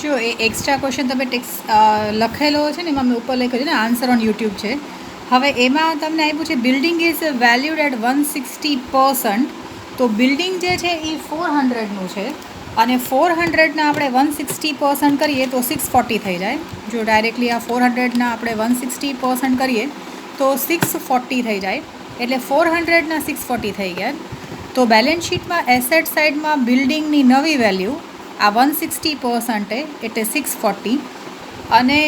જો એ extra question તમે લખેલો છે ને, એમાં મેં ઉપર લખ્યું છે ને આન્સર ઓન યુટ્યુબ છે. હવે એમાં તમને આપ્યું છે બિલ્ડિંગ ઇઝ વેલ્યુડ એટ 160%. તો બિલ્ડિંગ જે છે એ 400નું છે અને 400ના આપણે 160% કરીએ તો 640 થઈ જાય. જો ડાયરેક્ટલી આ 400ના આપણે 160% કરીએ તો 640 થઈ જાય, એટલે 400ના 640 થઈ ગયા. તો બેલેન્સ શીટમાં એસેટ સાઇડમાં બિલ્ડિંગની નવી વેલ્યુ આ 160% એટલે 640, અને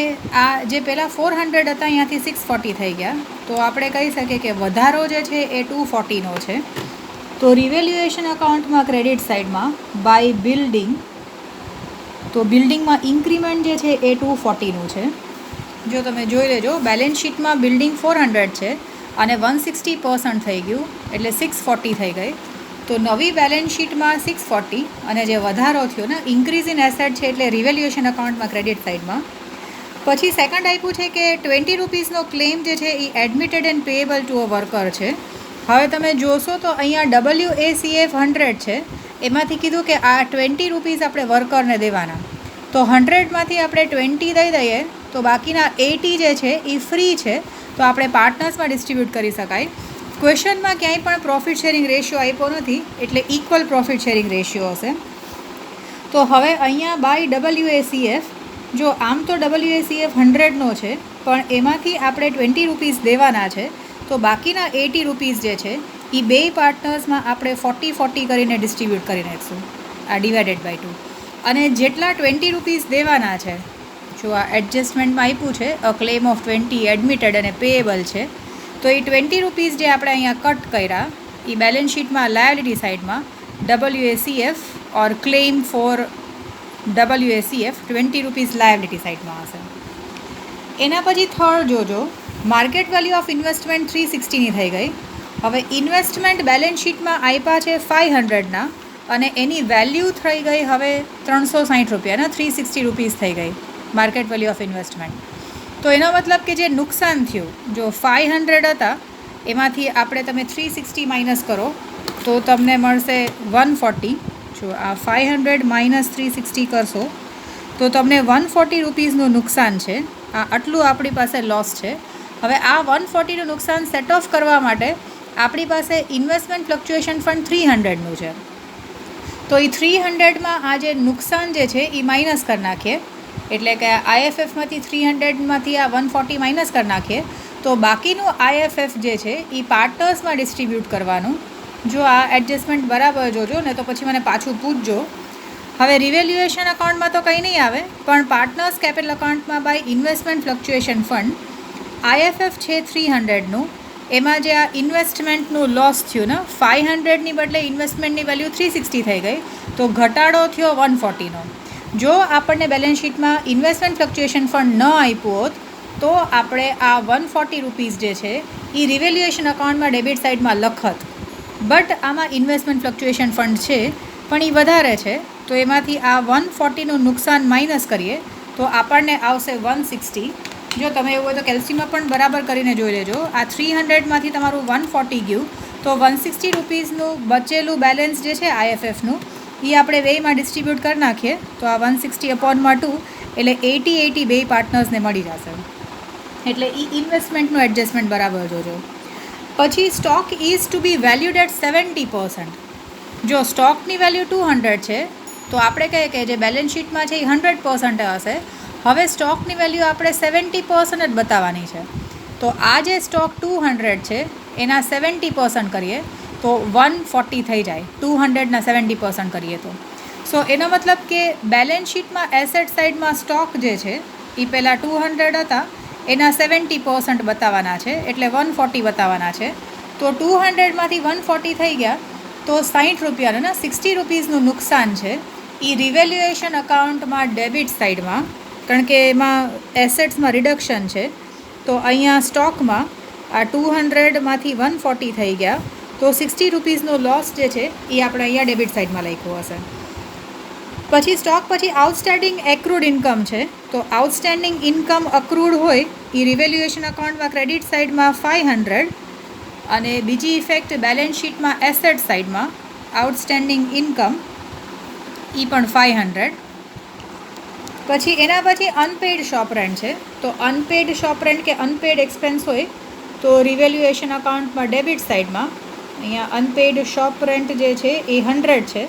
આ જે પહેલાં 400 હતા અહીંયાથી 640 થઈ ગયા. તો આપણે કહી શકીએ કે વધારો જે છે એ 240નો છે. તો રિવેલ્યુએશન અકાઉન્ટમાં ક્રેડિટ સાઇડમાં બાય બિલ્ડિંગ, તો બિલ્ડિંગમાં ઇન્ક્રીમેન્ટ જે છે એ 240નું છે. જો તમે જોઈ લેજો, બેલેન્સ શીટમાં બિલ્ડિંગ 400 છે અને 160% થઈ ગયું એટલે 640 થઈ ગઈ. તો નવી બેલેન્સ શીટમાં 640 અને જે વધારો થયો ને ઇન્ક્રીઝ ઇન એસેટ છે એટલે રિવેલ્યુએશન અકાઉન્ટમાં ક્રેડિટ સાઇડમાં. પછી સેકન્ડ આપ્યું છે કે 20 રૂપીસનો ક્લેમ જે છે એ admitted and payable to a worker છે. હવે તમે જોશો તો અહીંયા WACF 100 છે, એમાંથી કીધું કે આ 20 રૂપીસ આપણે વર્કરને દેવાના. તો 100માંથી આપણે 20 દઈ દઈએ તો બાકીના 80 જે છે એ ફ્રી છે, તો આપણે પાર્ટનર્સમાં ડિસ્ટ્રીબ્યુટ કરી શકાય. ક્વેશ્ચનમાં ક્યાંય પણ પ્રોફિટ શેરિંગ રેશિયો આપ્યો નથી, એટલે ઇક્વલ પ્રોફિટ શેરિંગ રેશિયો હશે. તો હવે અહીંયા બાય WACF, જો આમ તો WACF 100નો છે પણ એમાંથી આપણે 20 રૂપીસ દેવાના છે, તો બાકીના 80 રૂપીસ જે છે એ બે પાર્ટનર્સમાં આપણે 40-40 કરીને ડિસ્ટ્રીબ્યુટ કરી નાખીશું, આ ડિવાઇડેડ બાય 2. અને જેટલા 20 રૂપીસ દેવાના છે, જો આ એડજસ્ટમેન્ટમાં આપ્યું છે અ ક્લેમ ઓફ 20 એડમિટેડ અને પેએબલ છે, તો એ 20 રૂપીસ જે આપણે અહીંયા કટ કર્યા એ બેલેન્સ શીટમાં લાયબિલિટી સાઇડમાં WACF or claim for WACF 20 rupees liability સાઇડમાં હશે. એના પછી થર્ડ જોજો, માર્કેટ વેલ્યુ ઓફ ઇન્વેસ્ટમેન્ટ 360ની થઈ ગઈ. હવે ઇન્વેસ્ટમેન્ટ બેલેન્સ શીટમાં આપ્યા છે 500ના અને એની વેલ્યુ થઈ ગઈ હવે 360 રૂપિયાના, 360 રૂપીસ થઈ ગઈ માર્કેટ વેલ્યુ ઓફ ઇન્વેસ્ટમેન્ટ. તો એનો મતલબ કે જે નુકસાન થયું, જો 500 હતા એમાંથી આપણે તમે 360 માઇનસ કરો તો તમને મળશે 140. જો આ 500 માઇનસ 360 કરશો તો તમને 140 રૂપીસનું નુકસાન છે. આ આટલું આપણી પાસે લોસ છે. હવે આ 140નું નુકસાન સેટ ઓફ કરવા માટે આપણી પાસે ઇન્વેસ્ટમેન્ટ ફ્લક્ચ્યુએશન ફંડ 300નું છે. તો એ 300માં આ જે નુકસાન જે છે એ માઇનસ કરી નાખીએ, એટલે કે IFFમાંથી 300માંથી આ 140 માઇનસ કરી નાખીએ તો બાકીનું IFF જે છે એ પાર્ટનર્સમાં ડિસ્ટ્રીબ્યુટ કરવાનું. જો આ એડજસ્ટમેન્ટ બરાબર જોજો ને તો પછી મને પાછું પૂછજો. હવે રિવેલ્યુએશન અકાઉન્ટમાં તો કંઈ નહીં આવે, પણ પાર્ટનર્સ કેપિટલ અકાઉન્ટમાં by investment fluctuation fund IFF છે 300નું, એમાં જે આ ઇન્વેસ્ટમેન્ટનું લોસ થયું ને 500ની બદલે ઇન્વેસ્ટમેન્ટની વેલ્યુ 360 થઈ ગઈ, તો ઘટાડો થયો 140નો. જો આપણને બેલેન્સ શીટમાં ઇન્વેસ્ટમેન્ટ ફ્લક્ચ્યુએશન ફંડ ન આપ્યું હોત તો આપણે આ 140 રૂપીસ જે છે એ રિવેલ્યુએશન અકાઉન્ટમાં ડેબિટ સાઇડમાં લખત. બટ આમાં ઇન્વેસ્ટમેન્ટ ફ્લક્ચ્યુએશન ફંડ છે પણ એ વધારે છે, તો એમાંથી આ 140નું નુકસાન માઇનસ કરીએ તો આપણને આવશે 160. જો તમે એવું હોય તો કેલ્સીમાં પણ બરાબર કરીને જોઈ લેજો. આ 300માંથી તમારું 140 ગયું, તો 160 રૂપીસનું બચેલું બેલેન્સ જે છે IFFનું એ આપણે વેમાં ડિસ્ટ્રીબ્યુટ કરી નાખીએ તો આ 160/2 એટલે 80 બે પાર્ટનર્સને મળી જશે. એટલે એ ઇન્વેસ્ટમેન્ટનું એડજસ્ટમેન્ટ બરાબર જોજો. પછી stock is to be valued at 70%. જો સ્ટોકની વેલ્યુ 200 છે તો આપણે કહીએ કે જે બેલેન્સ શીટમાં છે એ 100% હશે. હવે સ્ટોકની વેલ્યુ આપણે 70% જ બતાવવાની છે. તો આ જે સ્ટોક 200 છે એના 70% કરીએ તો 140 થઈ જાય, 200ના 70% કરીએ તો. સો એનો મતલબ કે બેલેન્સ શીટમાં એસેટ સાઇડમાં સ્ટોક જે છે એ પહેલાં 200 હતા એના 70% બતાવવાના છે, એટલે 140 બતાવવાના છે. તો 200માંથી 140 થઈ ગયા તો 60 રૂપિયાનું ને 60 રૂપીસનું નુકસાન છે એ રિવેલ્યુએશન અકાઉન્ટમાં ડેબિટ સાઇડમાં, કારણ કે એમાં એસેટ્સમાં રિડક્શન છે. તો અહીંયા સ્ટોકમાં આ 200માંથી 140 થઈ ગયા તો 60 રૂપીસનો લોસ જે છે એ આપણે અહીંયા ડેબિટ સાઇડમાં લખ્યું હશે. પછી સ્ટોક પછી આઉટસ્ટેન્ડિંગ એક્રુડ ઇન્કમ છે, તો આઉટસ્ટેન્ડિંગ ઇન્કમ અક્રુડ હોય એ રિવેલ્યુએશન અકાઉન્ટમાં ક્રેડિટ સાઇડમાં 500 અને બીજી ઇફેક્ટ બેલેન્સ શીટમાં એસેટ સાઇડમાં આઉટસ્ટેન્ડિંગ ઇન્કમ એ પણ 500. પછી એના પછી અનપેડ શોપ રેન્ટ છે. તો અનપેડ શોપ રેન્ટ કે અનપેડ એક્સપેન્સ હોય તો રિવેલ્યુએશન અકાઉન્ટમાં ડેબિટ સાઇડમાં અહીંયા અનપેડ શોપ રેન્ટ જે છે એ 100 છે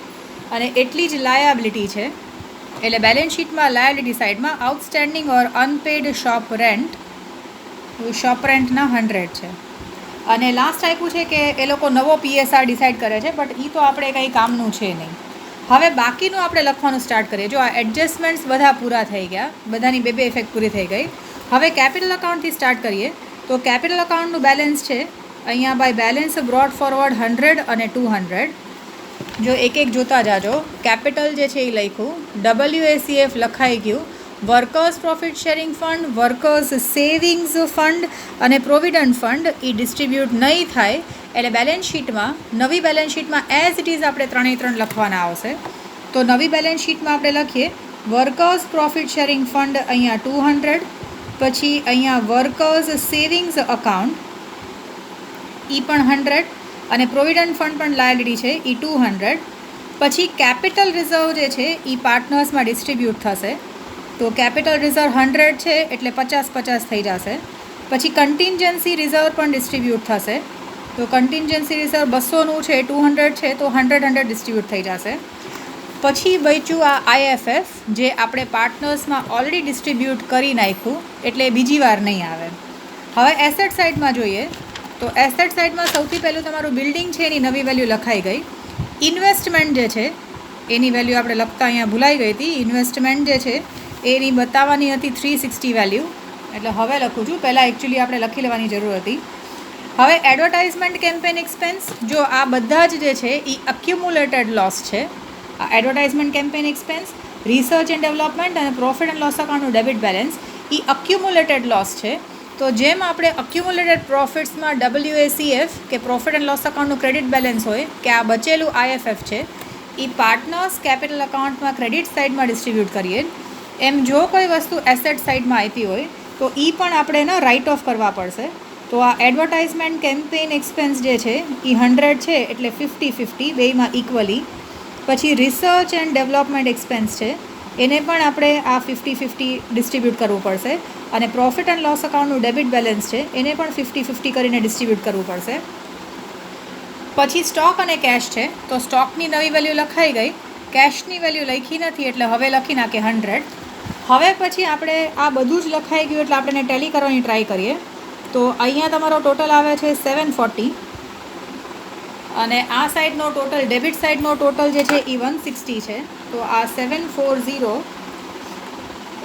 અને એટલી જ લાયાબિલિટી છે. એટલે બેલેન્સ શીટમાં લાયાબિલિટી સાઇડમાં આઉટસ્ટેન્ડિંગ ઓર અનપેડ શોપ રેન્ટના 100 છે. અને લાસ્ટ આપ્યું છે કે એ લોકો નવો PSR ડિસાઇડ કરે છે, બટ એ તો આપણે કંઈ કામનું છે નહીં. હવે બાકીનું આપણે લખવાનું સ્ટાર્ટ કરીએ. જો આ એડજસ્ટમેન્ટ્સ બધા પૂરા થઈ ગયા, બધાની બે ઇફેક્ટ પૂરી થઈ ગઈ. હવે કેપિટલ અકાઉન્ટથી સ્ટાર્ટ કરીએ. તો કેપિટલ અકાઉન્ટનું બેલેન્સ છે અહીંયા બાય બેલેન્સ બ્રોડ ફોરવર્ડ 100 અને 200. જો એક એક જોતા જાજો. કેપિટલ જે છે એ લખ્યું, WACF લખાઈ ગયું, workers profit sharing fund, workers savings fund અને પ્રોવિડન્ટ ફંડ એ ડિસ્ટ્રીબ્યુટ નહીં થાય. એટલે બેલેન્સ શીટમાં, નવી બેલેન્સ શીટમાં એઝ ઇટ ઇઝ આપણે 3 લખવાના આવશે. તો નવી બેલેન્સ શીટમાં આપણે લખીએ વર્કર્સ પ્રોફિટ શેરિંગ ફંડ અહીંયા 200, પછી અહીંયા વર્કર્સ સેવિંગ્સ અકાઉન્ટ એ પણ 100 અને પ્રોવિડન્ટ ફંડ પણ લાયબિલિટી છે એ 200. પછી કેપિટલ રિઝર્વ જે છે એ પાર્ટનર્સમાં ડિસ્ટ્રીબ્યુટ થશે. તો કેપિટલ રિઝર્વ 100 છે એટલે 50-50 થઈ જશે. પછી કન્ટિન્જન્સી રિઝર્વ પણ ડિસ્ટ્રીબ્યુટ થશે. તો કન્ટિન્જન્સી રિઝર્વ 200નું છે, 200 છે, તો 100 ડિસ્ટ્રીબ્યુટ થઈ જશે. પછી બચ્યું આ IFF જે આપણે પાર્ટનર્સમાં ઓલરેડી ડિસ્ટ્રીબ્યુટ કરી નાખ્યું, એટલે બીજી વાર નહીં આવે. હવે એસેટ સાઇડમાં જોઈએ. તો એસેટ સાઇડમાં સૌથી પહેલું તમારું બિલ્ડિંગ છે એની નવી વેલ્યુ લખાઈ ગઈ. ઇન્વેસ્ટમેન્ટ જે છે એની વેલ્યુ આપણે લખતા અહીંયા ભૂલાઈ ગઈ હતી. ઇન્વેસ્ટમેન્ટ જે છે એની બતાવવાની હતી 360 વેલ્યુ, એટલે હવે લખું છું. પહેલાં એકચ્યુઅલી આપણે લખી લેવાની જરૂર હતી. હવે એડવર્ટાઇઝમેન્ટ કેમ્પેન એક્સપેન્સ, જો આ બધા જ જે છે એ અક્યુમ્યુલેટેડ લોસ છે. આ advertisement campaign expense, research and development અને પ્રોફિટ એન્ડ લોસ અકાઉન્ટનું ડેબિટ બેલેન્સ એ અક્યુમ્યુલેટેડ લોસ છે. તો જેમ આપણે અક્યુમ્યુલેટેડ પ્રોફિટ્સમાં WACF કે પ્રોફિટ એન્ડ લોસ અકાઉન્ટનું ક્રેડિટ બેલેન્સ હોય કે આ બચેલું IFF છે એ પાર્ટનર્સ કેપિટલ અકાઉન્ટમાં ક્રેડિટ સાઇડમાં ડિસ્ટ્રીબ્યુટ કરીએ, એમ જો કોઈ વસ્તુ એસેટ સાઇડમાં આપી હોય તો એ પણ આપણે એના રાઇટ ઓફ કરવા પડશે. તો આ એડવર્ટાઇઝમેન્ટ કેમ્પેઇન એક્સપેન્સ જે છે એ 100 છે એટલે 50-50 બેમાં ઇક્વલી. પછી રિસર્ચ એન્ડ ડેવલપમેન્ટ એક્સપેન્સ છે એને પણ આપણે આ 50-50 ડિસ્ટ્રીબ્યુટ કરવું પડશે. અને પ્રોફિટ એન્ડ લોસ અકાઉન્ટનું ડેબિટ બેલેન્સ છે એને પણ 50-50 કરીને ડિસ્ટ્રીબ્યુટ કરવું પડશે. પછી સ્ટોક અને કેશ છે. તો સ્ટોકની નવી વેલ્યુ લખાઈ ગઈ, કેશની વેલ્યુ લખી નથી એટલે હવે લખી નાખીએ 100. હવે પછી આપણે આ બધું જ લખાઈ ગયું એટલે આપણે ટેલી કરવાની ટ્રાય કરીએ. તો અહીંયા તમારો ટોટલ આવે છે 740 અને આ સાઈડનો ટોટલ, ડેબિટ સાઈડનો ટોટલ જે છે એ 160 છે. તો આ 740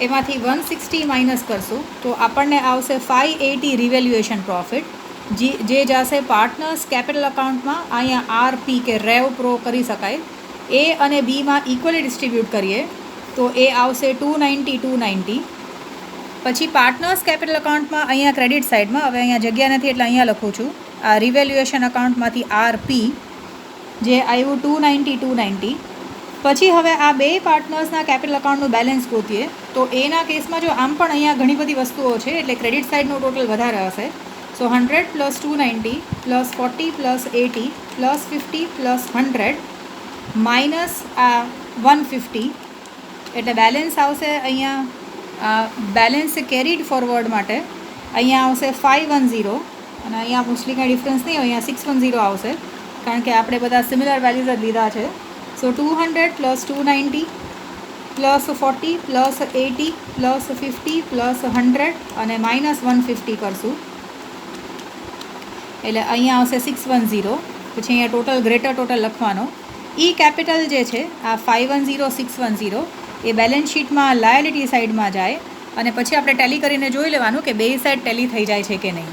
એમાંથી 160 માઇનસ કરશું તો આપણને આવશે 580 રિવેલ્યુએશન પ્રોફિટ, જે જશે પાર્ટનર્સ કેપિટલ અકાઉન્ટમાં. અહીંયા RP કે રેવ પ્રો કરી શકાય. A અને Bમાં ઇક્વલી ડિસ્ટ્રીબ્યુટ કરીએ તો એ આવશે 290. પછી પાર્ટનર્સ કેપિટલ અકાઉન્ટમાં અહીંયા ક્રેડિટ સાઇડમાં, હવે અહીંયા જગ્યા નથી એટલે અહીંયા લખું છું, આ રિવેલ્યુએશન અકાઉન્ટમાંથી RP જે આવ્યું 290. પછી હવે આ બે પાર્ટનર્સના કેપિટલ અકાઉન્ટનું બેલેન્સ ગોતીએ. તો એના કેસમાં જો આમ પણ અહીંયા ઘણી બધી વસ્તુઓ છે એટલે ક્રેડિટ સાઇડનું ટોટલ વધારે હશે. સો 100 + 290 + 40 + 80 + 50 + 100 માઇનસ આ 150 એટલે બેલેન્સ આવશે અહીંયા. બેલેન્સ કેરીડ ફોરવર્ડ માટે અહીંયા આવશે 510 અને અહીંયા મોસ્ટલી કાંઈ ડિફરન્સ નહીં હોય, અહીંયા 610 આવશે કારણ કે આપણે બધા સિમિલર વેલ્યુઝ જ લીધા છે. સો 200 + 290 + 40 + 80 + 50 + 100 અને -150 કરશું એટલે અહીંયા આવશે 610. પછી અહીંયા ટોટલ ગ્રેટર ટોટલ લખવાનો. કેપિટલ જે છે આ 510 610 એ બેલેન્સ શીટમાં લાયબિલિટી સાઇડમાં જાય અને પછી આપણે ટેલી કરીને જોઈ લેવાનું કે બે સાઇડ ટેલી થઈ જાય છે કે નહીં.